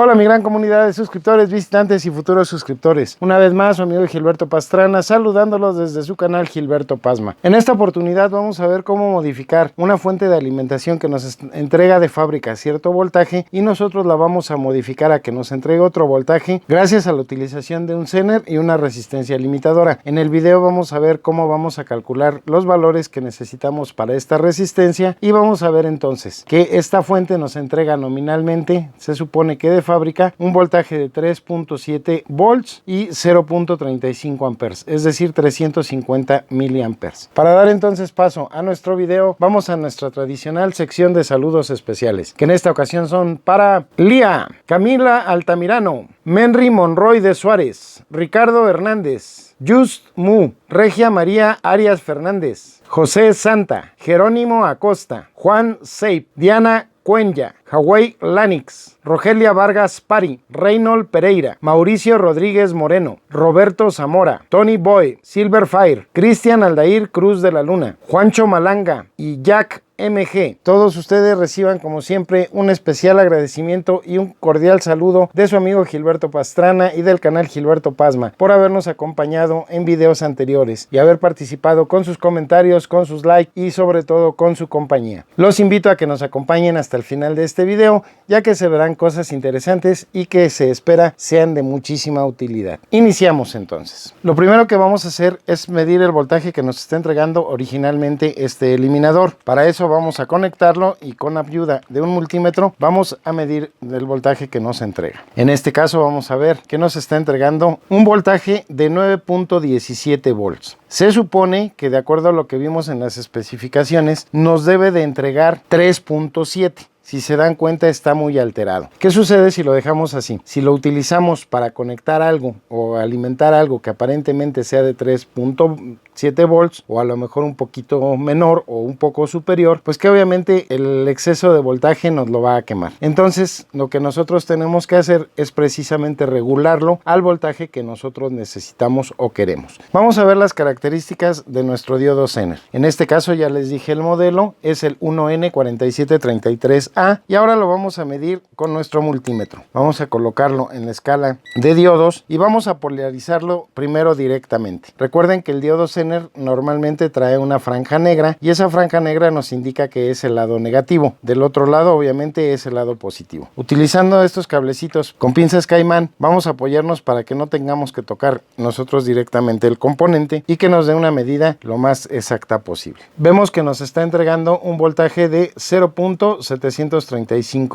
Hola mi gran comunidad de suscriptores, visitantes y futuros suscriptores. Una vez más, su amigo Gilberto Pastrana saludándolos desde su canal Gilberto Pasma. En esta oportunidad vamos a ver cómo modificar una fuente de alimentación que nos entrega de fábrica cierto voltaje y nosotros la vamos a modificar a que nos entregue otro voltaje gracias a la utilización de un Zener y una resistencia limitadora. En el video vamos a ver cómo vamos a calcular los valores que necesitamos para esta resistencia y vamos a ver entonces que esta fuente nos entrega nominalmente, se supone que de fábrica, un voltaje de 3.7 volts y 0.35 amperes, es decir 350 miliamperes. Para dar entonces paso a nuestro video, vamos a nuestra tradicional sección de saludos especiales, que en esta ocasión son para Lía, Camila Altamirano, Menry Monroy de Suárez, Ricardo Hernández, Just Mu, Regia María Arias Fernández, José Santa, Jerónimo Acosta, Juan Seip, Diana Cuenya, Hawaii Lanix, Rogelia Vargas Pari, Reynold Pereira, Mauricio Rodríguez Moreno, Roberto Zamora, Tony Boy, Silver Fire, Cristian Aldair Cruz de la Luna, Juancho Malanga y Jack MG. Todos ustedes reciban como siempre un especial agradecimiento y un cordial saludo de su amigo Gilberto Pastrana y del canal Gilberto Pasma por habernos acompañado en videos anteriores y haber participado con sus comentarios, con sus likes y sobre todo con su compañía. Los invito a que nos acompañen hasta el final de este video, ya que se verán cosas interesantes y que se espera sean de muchísima utilidad. Iniciamos entonces. Lo primero que vamos a hacer es medir el voltaje que nos está entregando originalmente este eliminador. Para eso vamos a conectarlo y con ayuda de un multímetro vamos a medir el voltaje que nos entrega. En este caso vamos a ver que nos está entregando un voltaje de 9.17 volts. Se supone que de acuerdo a lo que vimos en las especificaciones nos debe de entregar 3.7. Si se dan cuenta está muy alterado. ¿Qué sucede si lo dejamos así? Si lo utilizamos para conectar algo o alimentar algo que aparentemente sea de 3.7 volts o a lo mejor un poquito menor o un poco superior, pues que obviamente el exceso de voltaje nos lo va a quemar. Entonces lo que nosotros tenemos que hacer es precisamente regularlo al voltaje que nosotros necesitamos o queremos. Vamos a ver las características de nuestro diodo Zener. En este caso ya les dije el modelo, es el 1N4733A y ahora lo vamos a medir con nuestro multímetro. Vamos a colocarlo en la escala de diodos y vamos a polarizarlo primero directamente. Recuerden que el diodo Zener normalmente trae una franja negra y esa franja negra nos indica que es el lado negativo. Del otro lado obviamente es el lado positivo. Utilizando estos cablecitos con pinzas Caimán vamos a apoyarnos para que no tengamos que tocar nosotros directamente el componente y que nos dé una medida lo más exacta posible. Vemos que nos está entregando un voltaje de 0.735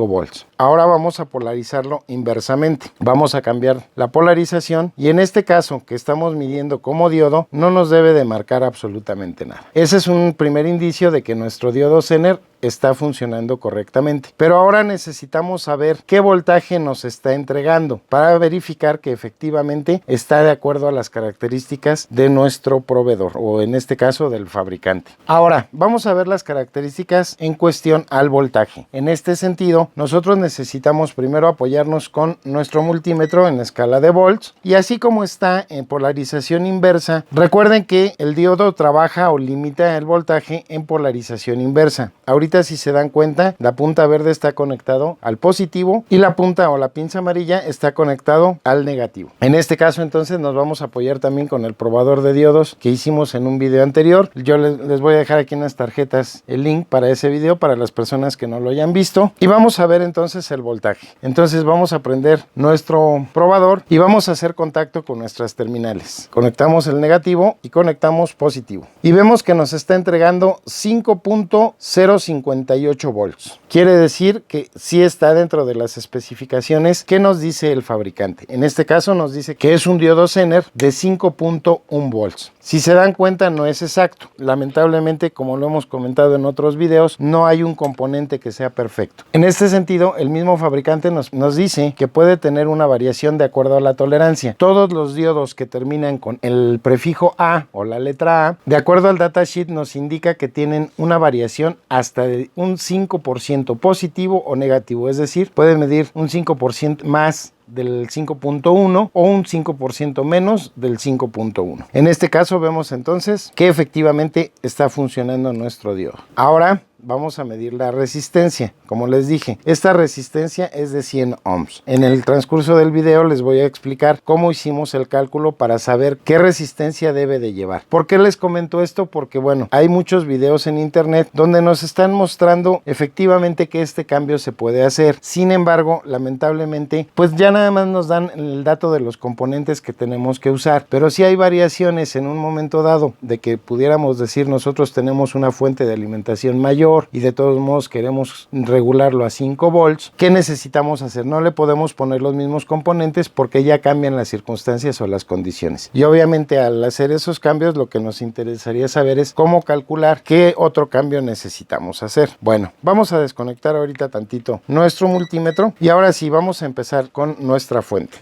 volts. Ahora vamos a polarizarlo inversamente. Vamos a cambiar la polarización y en este caso que estamos midiendo como diodo no nos debe de marcar absolutamente nada. Ese es un primer indicio de que nuestro diodo Zener está funcionando correctamente. Pero ahora necesitamos saber qué voltaje nos está entregando para verificar que efectivamente está de acuerdo a las características de nuestro proveedor o en este caso del fabricante. Ahora vamos a ver las características en cuestión al voltaje. En este sentido nosotros necesitamos primero apoyarnos con nuestro multímetro en la escala de volts y así como está en polarización inversa, recuerden que el diodo trabaja o limita el voltaje en polarización inversa. Ahorita si se dan cuenta, la punta verde está conectado al positivo y la punta o la pinza amarilla está conectado al negativo. En este caso entonces nos vamos a apoyar también con el probador de diodos que hicimos en un video anterior. Yo les voy a dejar aquí en las tarjetas el link para ese video para las personas que no lo hayan visto y vamos a ver entonces el voltaje. Entonces vamos a prender nuestro probador y vamos a hacer contacto con nuestras terminales. Conectamos el negativo y conectamos positivo y vemos que nos está entregando 5.058 volts. Quiere decir que sí está dentro de las especificaciones que nos dice el fabricante. En este caso nos dice que es un diodo Zener de 5.1 volts. Si se dan cuenta no es exacto. Lamentablemente, como lo hemos comentado en otros videos, no hay un componente que sea perfecto. En este sentido, el mismo fabricante nos dice que puede tener una variación de acuerdo a la tolerancia. Todos los diodos que terminan con el prefijo A o la letra A, de acuerdo al datasheet nos indica que tienen una variación hasta de un 5% positivo o negativo. Es decir, puede medir un 5% más del 5.1 o un 5% menos del 5.1. En este caso vemos entonces que efectivamente está funcionando nuestro diodo. Ahora vamos a medir la resistencia. Como les dije, esta resistencia es de 100 ohms. En el transcurso del video les voy a explicar cómo hicimos el cálculo para saber qué resistencia debe de llevar. ¿Por qué les comento esto? Porque bueno, hay muchos videos en internet donde nos están mostrando efectivamente que este cambio se puede hacer. Sin embargo, lamentablemente, pues ya nada más nos dan el dato de los componentes que tenemos que usar. Pero sí hay variaciones en un momento dado de que pudiéramos decir nosotros tenemos una fuente de alimentación mayor y de todos modos queremos regularlo a 5 volts. ¿Qué necesitamos hacer? No le podemos poner los mismos componentes porque ya cambian las circunstancias o las condiciones. Y obviamente al hacer esos cambios lo que nos interesaría saber es cómo calcular qué otro cambio necesitamos hacer. Bueno, vamos a desconectar ahorita tantito nuestro multímetro y ahora sí vamos a empezar con nuestra fuente.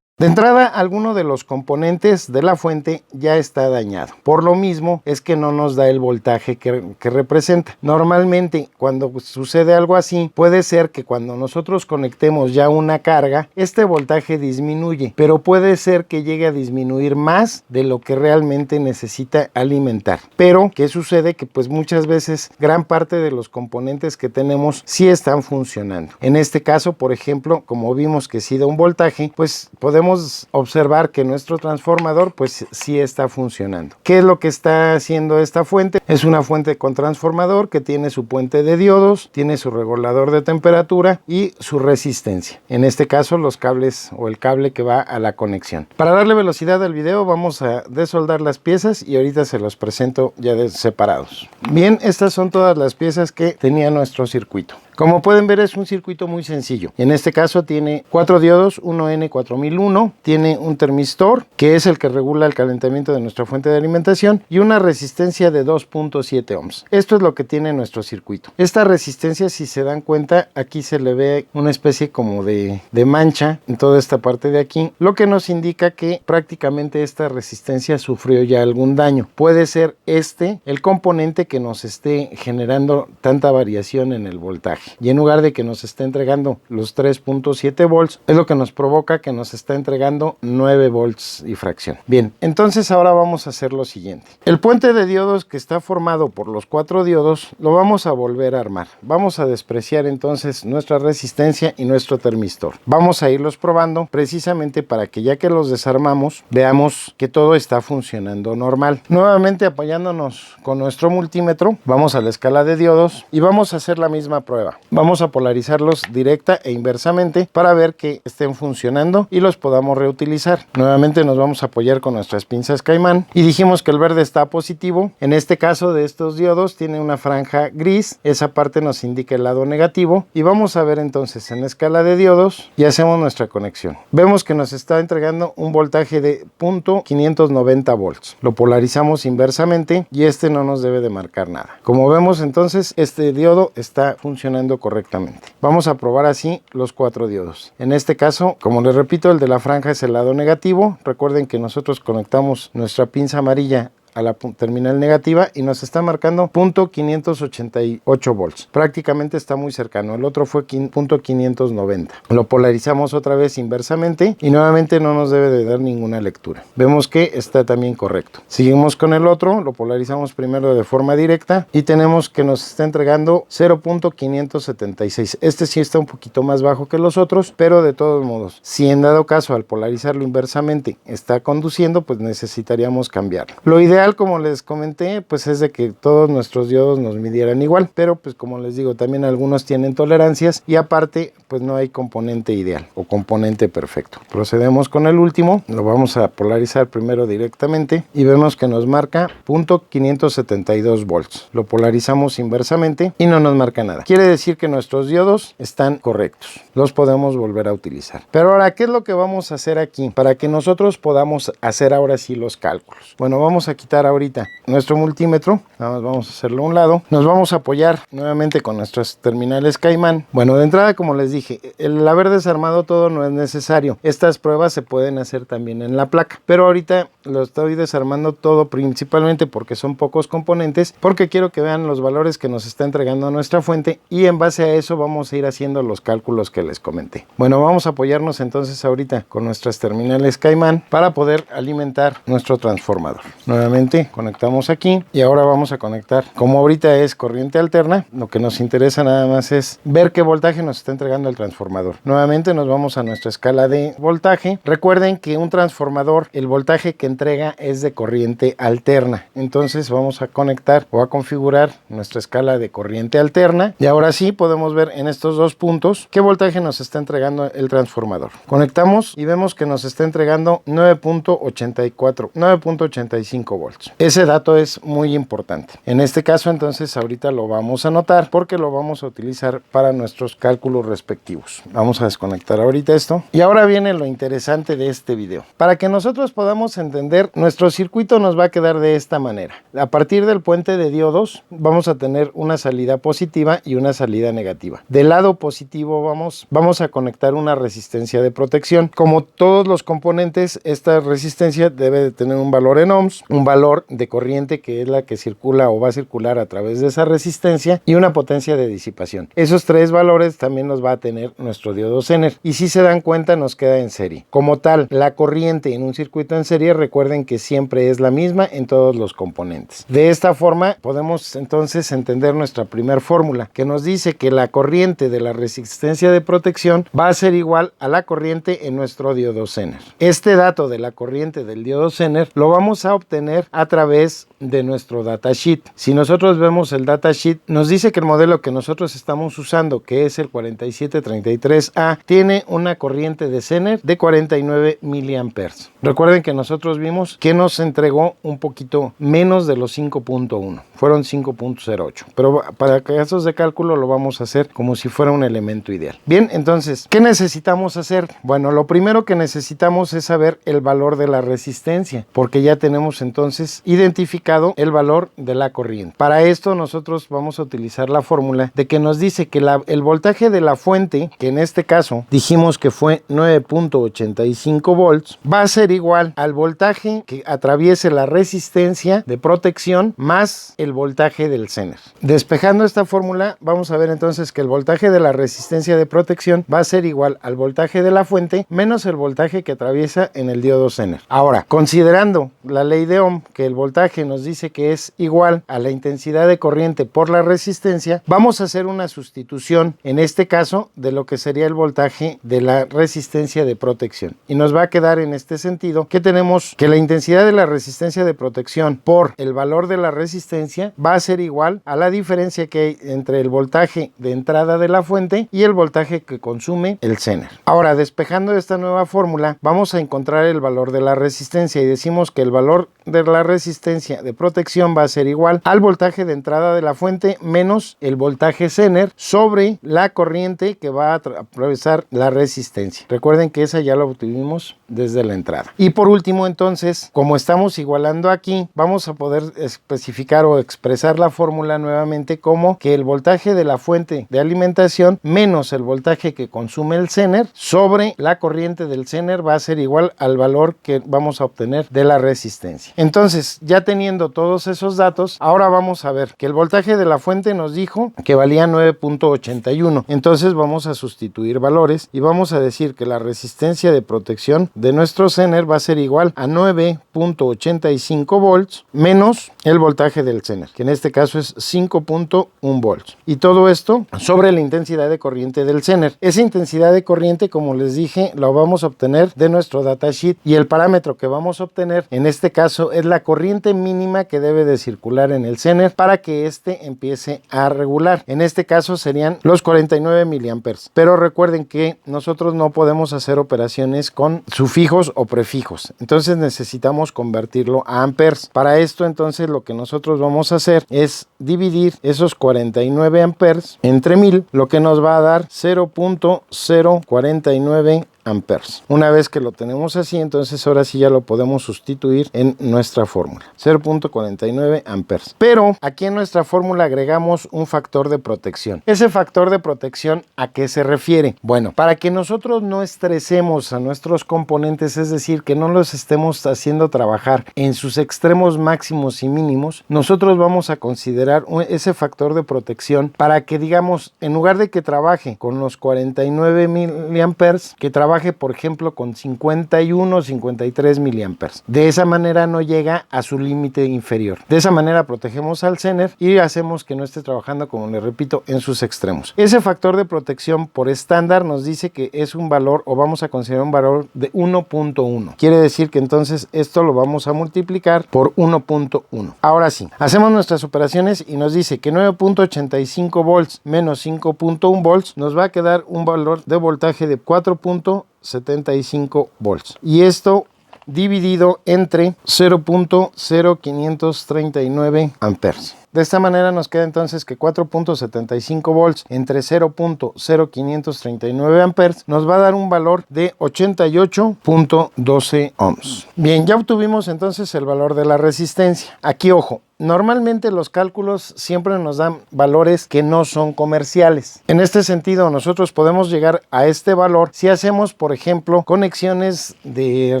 De entrada, alguno de los componentes de la fuente ya está dañado. Por lo mismo es que no nos da el voltaje que representa. Normalmente, cuando sucede algo así, puede ser que cuando nosotros conectemos ya una carga, este voltaje disminuye, pero puede ser que llegue a disminuir más de lo que realmente necesita alimentar. Pero, ¿qué sucede? Que pues muchas veces gran parte de los componentes que tenemos sí están funcionando. En este caso, por ejemplo, como vimos que sí da un voltaje, pues podemos observar que nuestro transformador pues sí está funcionando. ¿Qué es lo que está haciendo esta fuente? Es una fuente con transformador que tiene su puente de diodos, tiene su regulador de temperatura y su resistencia. En este caso los cables o el cable que va a la conexión. Para darle velocidad al video vamos a desoldar las piezas y ahorita se los presento ya separados. Bien, estas son todas las piezas que tenía nuestro circuito. Como pueden ver es un circuito muy sencillo. En este caso tiene 4 diodos, uno N4001, tiene un termistor que es el que regula el calentamiento de nuestra fuente de alimentación y una resistencia de 2.7 ohms. Esto es lo que tiene nuestro circuito. Esta resistencia, si se dan cuenta, aquí se le ve una especie como de mancha en toda esta parte de aquí, lo que nos indica que prácticamente esta resistencia sufrió ya algún daño. Puede ser el componente que nos esté generando tanta variación en el voltaje. Y en lugar de que nos esté entregando los 3.7 volts, es lo que nos provoca que nos está entregando 9 volts y fracción. Bien, entonces ahora vamos a hacer lo siguiente. El puente de diodos que está formado por los 4 diodos, lo vamos a volver a armar. Vamos a despreciar entonces nuestra resistencia y nuestro termistor. Vamos a irlos probando precisamente para que ya que los desarmamos, veamos que todo está funcionando normal. Nuevamente apoyándonos con nuestro multímetro, vamos a la escala de diodos y vamos a hacer la misma prueba. Vamos a polarizarlos directa e inversamente para ver que estén funcionando y los podamos reutilizar. Nuevamente nos vamos a apoyar con nuestras pinzas Caimán y dijimos que el verde está positivo. En este caso de estos diodos tiene una franja gris, esa parte nos indica el lado negativo y vamos a ver entonces en la escala de diodos y hacemos nuestra conexión. Vemos que nos está entregando un voltaje de 0.590 volts. Lo polarizamos inversamente y este no nos debe de marcar nada. Como vemos entonces este diodo está funcionando correctamente. Vamos a probar así los 4 diodos. En este caso, como les repito, el de la franja es el lado negativo. Recuerden que nosotros conectamos nuestra pinza amarilla a la terminal negativa y nos está marcando 0.588 volts. Prácticamente está muy cercano. El otro fue 0.590. Lo polarizamos otra vez inversamente y nuevamente no nos debe de dar ninguna lectura. Vemos que está también correcto. Seguimos con el otro, lo polarizamos primero de forma directa y tenemos que nos está entregando 0.576. Este sí está un poquito más bajo que los otros, pero de todos modos, si en dado caso al polarizarlo inversamente está conduciendo, pues necesitaríamos cambiarlo. Lo ideal, como les comenté, pues es de que todos nuestros diodos nos midieran igual, pero pues como les digo, también algunos tienen tolerancias y aparte pues no hay componente ideal o componente perfecto. Procedemos con el último, lo vamos a polarizar primero directamente y vemos que nos marca 0.572 volts. Lo polarizamos inversamente y no nos marca nada. Quiere decir que nuestros diodos están correctos, los podemos volver a utilizar. Pero ahora, ¿qué es lo que vamos a hacer aquí para que nosotros podamos hacer ahora sí los cálculos? Bueno, vamos a quitar ahorita nuestro multímetro, nada más vamos a hacerlo a un lado, nos vamos a apoyar nuevamente con nuestras terminales Caimán. Bueno, de entrada, como les dije, el haber desarmado todo no es necesario, estas pruebas se pueden hacer también en la placa, pero ahorita lo estoy desarmando todo principalmente porque son pocos componentes, porque quiero que vean los valores que nos está entregando nuestra fuente y en base a eso vamos a ir haciendo los cálculos que les comenté. Bueno, vamos a apoyarnos entonces ahorita con nuestras terminales Caimán para poder alimentar nuestro transformador. Nuevamente conectamos aquí y ahora vamos a conectar. Como ahorita es corriente alterna, lo que nos interesa nada más es ver qué voltaje nos está entregando el transformador. Nuevamente nos vamos a nuestra escala de voltaje. Recuerden que un transformador, el voltaje que entrega es de corriente alterna. Entonces vamos a conectar o a configurar nuestra escala de corriente alterna y ahora sí podemos ver en estos dos puntos qué voltaje nos está entregando el transformador. Conectamos y vemos que nos está entregando 9.85 volts. Ese dato es muy importante. En este caso entonces ahorita lo vamos a anotar porque lo vamos a utilizar para nuestros cálculos respectivos. Vamos a desconectar ahorita esto y ahora viene lo interesante de este video. Para que nosotros podamos entender, nuestro circuito nos va a quedar de esta manera. A partir del puente de diodos vamos a tener una salida positiva y una salida negativa. Del lado positivo vamos a conectar una resistencia de protección. Como todos los componentes, esta resistencia debe de tener un valor en ohms, un valor de corriente que es la que circula o va a circular a través de esa resistencia y una potencia de disipación. Esos tres valores también los va a tener nuestro diodo Zener y si se dan cuenta nos queda en serie. Como tal, la corriente en un circuito en serie, recuerden que siempre es la misma en todos los componentes. De esta forma podemos entonces entender nuestra primera fórmula que nos dice que la corriente de la resistencia de protección va a ser igual a la corriente en nuestro diodo Zener. Este dato de la corriente del diodo Zener lo vamos a obtener a través de nuestro datasheet. Si nosotros vemos el datasheet, nos dice que el modelo que nosotros estamos usando, que es el 4733A, tiene una corriente de Zener de 49 miliamperes. Recuerden que nosotros vimos que nos entregó un poquito menos de los 5.1, fueron 5.08, pero para casos de cálculo lo vamos a hacer como si fuera un elemento ideal. Bien, entonces, ¿qué necesitamos hacer? Bueno, lo primero que necesitamos es saber el valor de la resistencia, porque ya tenemos entonces identificado el valor de la corriente. Para esto nosotros vamos a utilizar la fórmula de que nos dice que el voltaje de la fuente, que en este caso dijimos que fue 9.85 volts, va a ser igual al voltaje que atraviese la resistencia de protección más el voltaje del Zener. Despejando esta fórmula, vamos a ver entonces que el voltaje de la resistencia de protección va a ser igual al voltaje de la fuente menos el voltaje que atraviesa en el diodo Zener. Ahora, considerando la ley de Ohm, que el voltaje nos dice que es igual a la intensidad de corriente por la resistencia, vamos a hacer una sustitución, en este caso, de lo que sería el voltaje de la resistencia de protección. Y nos va a quedar en este sentido que tenemos que la intensidad de la resistencia de protección por el valor de la resistencia va a ser igual a la diferencia que hay entre el voltaje de entrada de la fuente y el voltaje que consume el Zener. Ahora, despejando esta nueva fórmula, vamos a encontrar el valor de la resistencia y decimos que el valor de la resistencia de protección va a ser igual al voltaje de entrada de la fuente menos el voltaje Zener sobre la corriente que va a atravesar la resistencia. Recuerden que esa ya la obtuvimos desde la entrada. Y por último, entonces, como estamos igualando aquí, vamos a poder especificar o expresar la fórmula nuevamente como que el voltaje de la fuente de alimentación menos el voltaje que consume el Zener sobre la corriente del Zener va a ser igual al valor que vamos a obtener de la resistencia. Entonces, ya teniendo todos esos datos, ahora vamos a ver que el voltaje de la fuente nos dijo que valía 9.81. Entonces vamos a sustituir valores y vamos a decir que la resistencia de protección de nuestro Zener va a ser igual a 9.85 volts menos el voltaje del Zener, que en este caso es 5.1 volts. Y todo esto sobre la intensidad de corriente del Zener. Esa intensidad de corriente, como les dije, la vamos a obtener de nuestro datasheet y el parámetro que vamos a obtener en este caso es la corriente mínima que debe de circular en el Zener para que éste empiece a regular. En este caso serían los 49 miliamperes. Pero recuerden que nosotros no podemos hacer operaciones con sufijos o prefijos. Entonces necesitamos convertirlo a amperes. Para esto entonces lo que nosotros vamos a hacer es dividir esos 49 amperes entre 1000, lo que nos va a dar 0.049 amperes. Una vez que lo tenemos así, entonces ahora sí ya lo podemos sustituir en nuestra fórmula, 0.49 amperes. Pero aquí en nuestra fórmula agregamos un factor de protección. Ese factor de protección, ¿a qué se refiere? Bueno, para que nosotros no estresemos a nuestros componentes, es decir, que no los estemos haciendo trabajar en sus extremos máximos y mínimos, nosotros vamos a considerar ese factor de protección para que, digamos, en lugar de que trabaje con los 49 miliamperes, que trabaje, por ejemplo, con 51, 53 miliamperes. De esa manera no llega a su límite inferior. De esa manera protegemos al Zener y hacemos que no esté trabajando, como les repito, en sus extremos. Ese factor de protección por estándar nos dice que es un valor, o vamos a considerar un valor de 1.1. Quiere decir que entonces esto lo vamos a multiplicar por 1.1. Ahora sí, hacemos nuestras operaciones y nos dice que 9.85 volts menos 5.1 volts nos va a quedar un valor de voltaje de 4.75 volts. Y esto dividido entre 0.0539 amperes. De esta manera nos queda entonces que 4.75 volts entre 0.0539 amperes nos va a dar un valor de 88.12 ohms. Bien, ya obtuvimos entonces el valor de la resistencia. Aquí, ojo, normalmente los cálculos siempre nos dan valores que no son comerciales. En este sentido, nosotros podemos llegar a este valor si hacemos, por ejemplo, conexiones de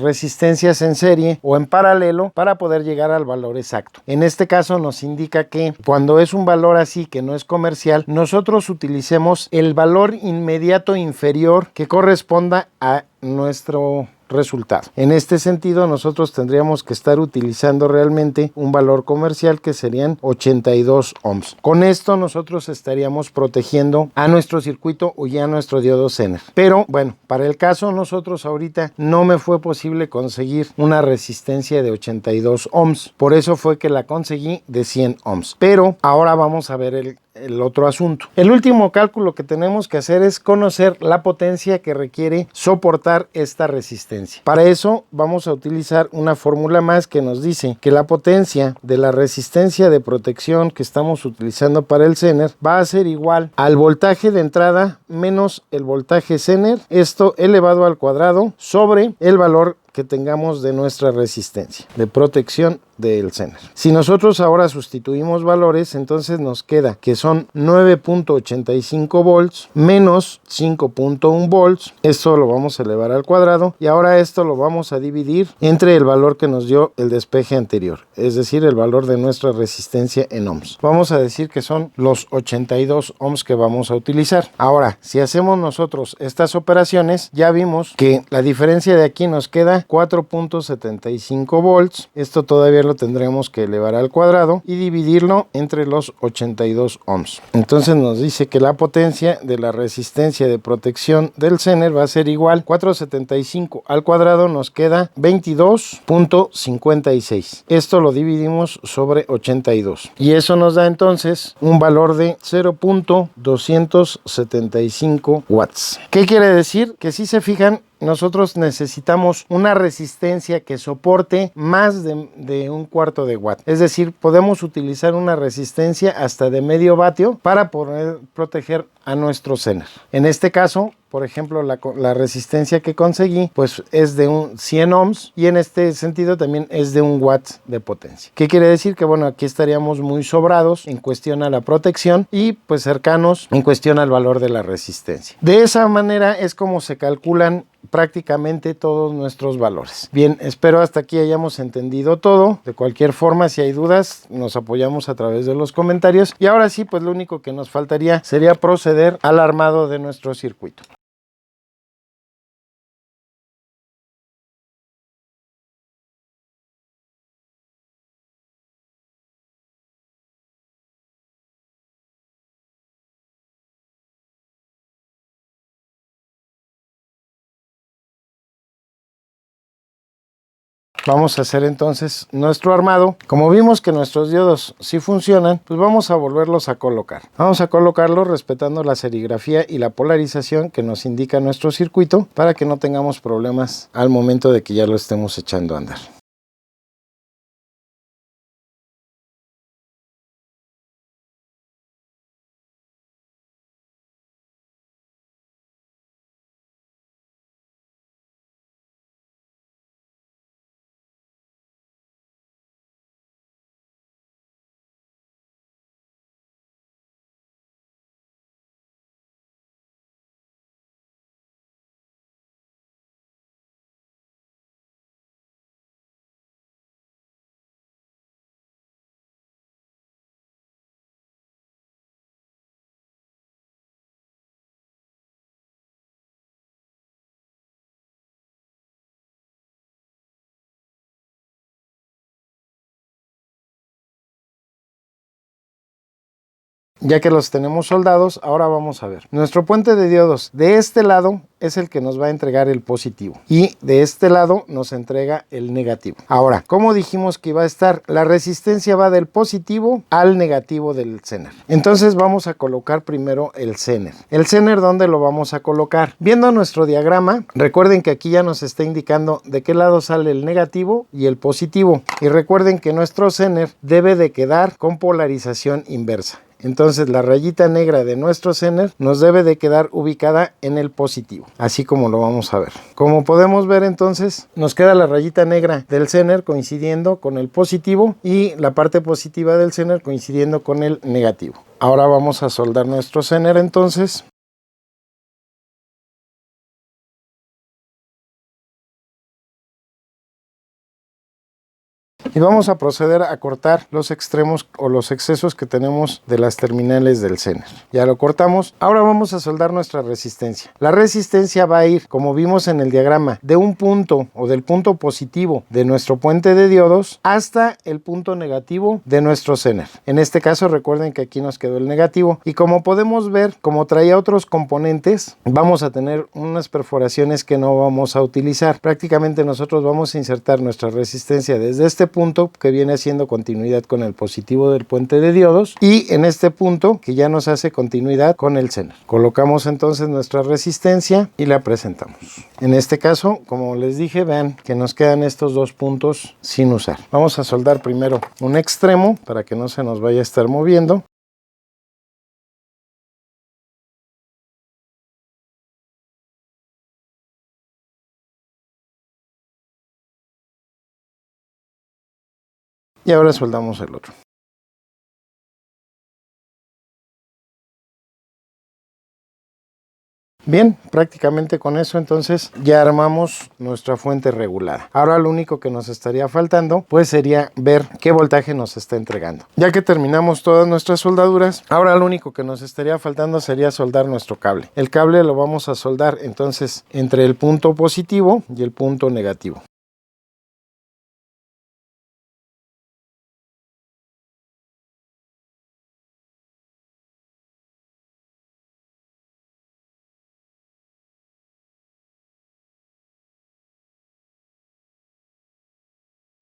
resistencias en serie o en paralelo para poder llegar al valor exacto. En este caso nos indica que cuando es un valor así que no es comercial, nosotros utilicemos el valor inmediato inferior que corresponda a nuestro resultado. En este sentido, nosotros tendríamos que estar utilizando realmente un valor comercial que serían 82 ohms. Con esto nosotros estaríamos protegiendo a nuestro circuito o ya a nuestro diodo Zener. Pero bueno, para el caso nosotros ahorita no me fue posible conseguir una resistencia de 82 ohms. Por eso fue que la conseguí de 100 ohms. Pero ahora vamos a ver el otro asunto. El último cálculo que tenemos que hacer es conocer la potencia que requiere soportar esta resistencia. Para eso vamos a utilizar una fórmula más que nos dice que la potencia de la resistencia de protección que estamos utilizando para el Zener va a ser igual al voltaje de entrada menos el voltaje Zener, esto elevado al cuadrado sobre el valor que tengamos de nuestra resistencia de protección del Zener. Si nosotros ahora sustituimos valores, entonces nos queda que son 9.85 volts menos 5.1 volts. Esto lo vamos a elevar al cuadrado y ahora esto lo vamos a dividir entre el valor que nos dio el despeje anterior, es decir, el valor de nuestra resistencia en ohms. Vamos a decir que son los 82 ohms que vamos a utilizar. Ahora, si hacemos nosotros estas operaciones, ya vimos que la diferencia de aquí nos queda 4.75 volts. Esto todavía lo tendremos que elevar al cuadrado y dividirlo entre los 82 ohms. Entonces nos dice que la potencia de la resistencia de protección del Zener va a ser igual 475 al cuadrado, nos queda 22.56. Esto lo dividimos sobre 82 y eso nos da entonces un valor de 0.275 watts. ¿Qué quiere decir? Que si se fijan, nosotros necesitamos una resistencia que soporte más de un cuarto de watt. Es decir, podemos utilizar una resistencia hasta de medio vatio para poder proteger a nuestro Zener. En este caso, por ejemplo, la resistencia que conseguí pues es de un 100 ohms y en este sentido también es de 1 watt de potencia. ¿Qué quiere decir? Que bueno, aquí estaríamos muy sobrados en cuestión a la protección y pues cercanos en cuestión al valor de la resistencia. De esa manera es como se calculan prácticamente todos nuestros valores. Bien, espero hasta aquí hayamos entendido todo. De cualquier forma, si hay dudas, nos apoyamos a través de los comentarios. Y ahora sí, pues lo único que nos faltaría sería proceder al armado de nuestro circuito. Vamos a hacer entonces nuestro armado. Como vimos que nuestros diodos sí funcionan, pues vamos a volverlos a colocar. Vamos a colocarlos respetando la serigrafía y la polarización que nos indica nuestro circuito para que no tengamos problemas al momento de que ya lo estemos echando a andar. Ya que los tenemos soldados, ahora vamos a ver. Nuestro puente de diodos de este lado es el que nos va a entregar el positivo y de este lado nos entrega el negativo. Ahora, ¿cómo dijimos que iba a estar? La resistencia va del positivo al negativo del Zener. Entonces vamos a colocar primero el Zener. ¿El Zener dónde lo vamos a colocar? Viendo nuestro diagrama, recuerden que aquí ya nos está indicando de qué lado sale el negativo y el positivo. Y recuerden que nuestro Zener debe de quedar con polarización inversa. Entonces la rayita negra de nuestro Zener nos debe de quedar ubicada en el positivo, así como lo vamos a ver. Como podemos ver, entonces nos queda la rayita negra del Zener coincidiendo con el positivo y la parte positiva del Zener coincidiendo con el negativo. Ahora vamos a soldar nuestro Zener entonces. Y vamos a proceder a cortar los extremos o los excesos que tenemos de las terminales del Zener. Ya lo cortamos. Ahora vamos a soldar nuestra resistencia. La resistencia va a ir, como vimos en el diagrama, de un punto o del punto positivo de nuestro puente de diodos hasta el punto negativo de nuestro Zener. En este caso recuerden que aquí nos quedó el negativo y como podemos ver, como traía otros componentes, vamos a tener unas perforaciones que no vamos a utilizar. Prácticamente nosotros vamos a insertar nuestra resistencia desde este punto que viene haciendo continuidad con el positivo del puente de diodos y en este punto que ya nos hace continuidad con el Zener. Colocamos entonces nuestra resistencia y la presentamos. En este caso, como les dije, vean que nos quedan estos dos puntos sin usar. Vamos a soldar primero un extremo para que no se nos vaya a estar moviendo. Y ahora soldamos el otro. Bien, prácticamente con eso entonces ya armamos nuestra fuente regulada. Ahora lo único que nos estaría faltando pues sería ver qué voltaje nos está entregando. Ya que terminamos todas nuestras soldaduras, ahora lo único que nos estaría faltando sería soldar nuestro cable. El cable lo vamos a soldar entonces entre el punto positivo y el punto negativo.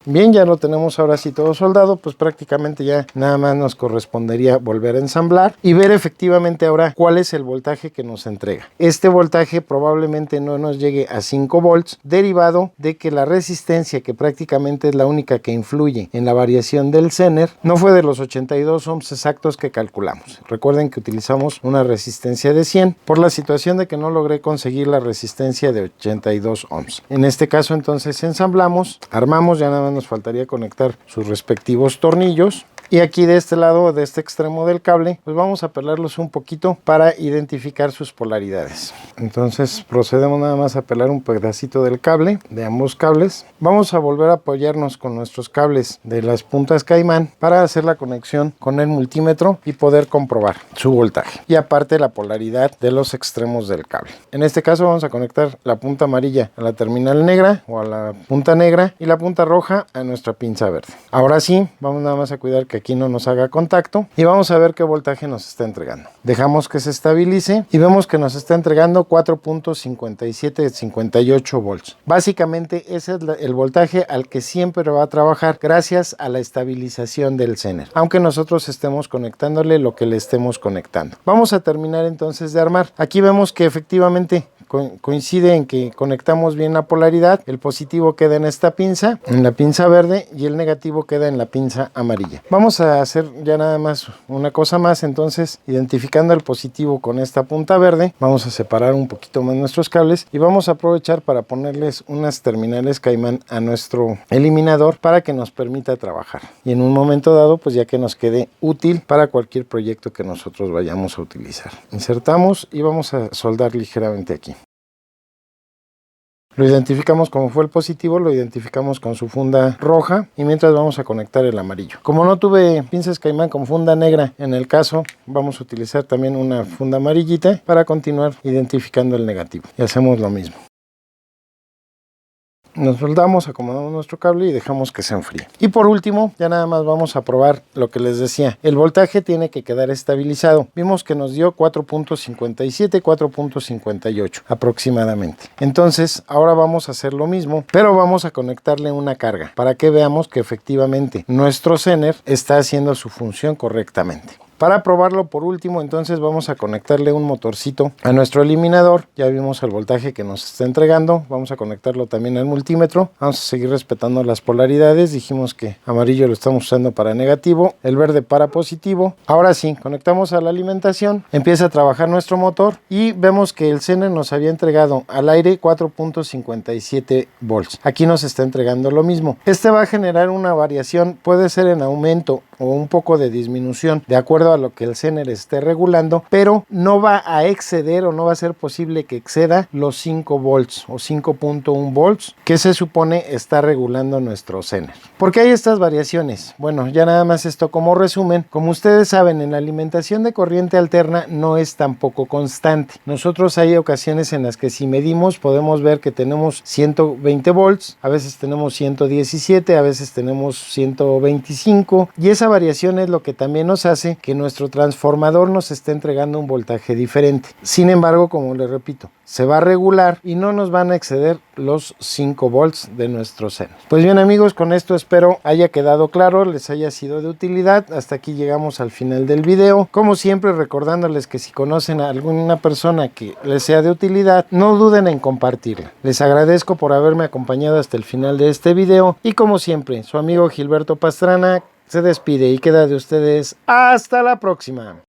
Bien, ya lo tenemos ahora sí todo soldado, pues prácticamente ya nada más nos correspondería volver a ensamblar y ver efectivamente ahora cuál es el voltaje que nos entrega. Este voltaje probablemente no nos llegue a 5 volts, derivado de que la resistencia, que prácticamente es la única que influye en la variación del Zener, no fue de los 82 ohms exactos que calculamos. Recuerden que utilizamos una resistencia de 100 por la situación de que no logré conseguir la resistencia de 82 ohms. En este caso entonces ensamblamos, armamos, ya nada más nos faltaría conectar sus respectivos tornillos. Y aquí de este lado, de este extremo del cable, pues vamos a pelarlos un poquito para identificar sus polaridades. Entonces procedemos nada más a pelar un pedacito del cable, de ambos cables. Vamos a volver a apoyarnos con nuestros cables de las puntas Caimán para hacer la conexión con el multímetro y poder comprobar su voltaje. Y aparte la polaridad de los extremos del cable. En este caso vamos a conectar la punta amarilla a la terminal negra o a la punta negra y la punta roja a nuestra pinza verde. Ahora sí, vamos nada más a cuidar que aquí no nos haga contacto y vamos a ver qué voltaje nos está entregando. Dejamos que se estabilice y vemos que nos está entregando 4.5758 volts. Básicamente ese es el voltaje al que siempre va a trabajar gracias a la estabilización del Zener, aunque nosotros estemos conectándole lo que le estemos conectando. Vamos a terminar entonces de armar. Aquí vemos que efectivamente coincide en que conectamos bien la polaridad. El positivo queda en esta pinza, en la pinza verde, y el negativo queda en la pinza amarilla. Vamos a hacer ya nada más una cosa más. Entonces, identificando el positivo con esta punta verde, vamos a separar un poquito más nuestros cables y vamos a aprovechar para ponerles unas terminales Caimán a nuestro eliminador para que nos permita trabajar y en un momento dado pues ya que nos quede útil para cualquier proyecto que nosotros vayamos a utilizar. Insertamos y vamos a soldar ligeramente aquí. Lo identificamos como fue el positivo, lo identificamos con su funda roja y mientras vamos a conectar el amarillo. Como no tuve pinzas Caimán con funda negra en el caso, vamos a utilizar también una funda amarillita para continuar identificando el negativo. Y hacemos lo mismo. Nos soldamos, acomodamos nuestro cable y dejamos que se enfríe. Y por último, ya nada más vamos a probar lo que les decía. El voltaje tiene que quedar estabilizado. Vimos que nos dio 4.57, 4.58 aproximadamente. Entonces, ahora vamos a hacer lo mismo, pero vamos a conectarle una carga para que veamos que efectivamente nuestro Zener está haciendo su función correctamente. Para probarlo por último, entonces vamos a conectarle un motorcito a nuestro eliminador. Ya vimos el voltaje que nos está entregando. Vamos a conectarlo también al multímetro. Vamos a seguir respetando las polaridades. Dijimos que amarillo lo estamos usando para negativo, el verde para positivo. Ahora sí, conectamos a la alimentación. Empieza a trabajar nuestro motor y vemos que el Zener nos había entregado al aire 4.57 volts. Aquí nos está entregando lo mismo. Este va a generar una variación, puede ser en aumento o un poco de disminución de acuerdo a lo que el Zener esté regulando, pero no va a exceder o no va a ser posible que exceda los 5 volts o 5.1 volts que se supone está regulando nuestro Zener. ¿Por qué hay estas variaciones? Bueno, ya nada más esto como resumen. Como ustedes saben, en la alimentación de corriente alterna no es tampoco constante. Nosotros hay ocasiones en las que si medimos podemos ver que tenemos 120 volts, a veces tenemos 117, a veces tenemos 125 y esa variación es lo que también nos hace que nuestro transformador nos esté entregando un voltaje diferente. Sin embargo, como les repito, se va a regular y no nos van a exceder los 5 volts de nuestro Zener. Pues bien amigos, con esto espero haya quedado claro, les haya sido de utilidad. Hasta aquí llegamos al final del video. Como siempre, recordándoles que si conocen a alguna persona que les sea de utilidad, no duden en compartirla. Les agradezco por haberme acompañado hasta el final de este video y como siempre, su amigo Gilberto Pastrana se despide y queda de ustedes hasta la próxima.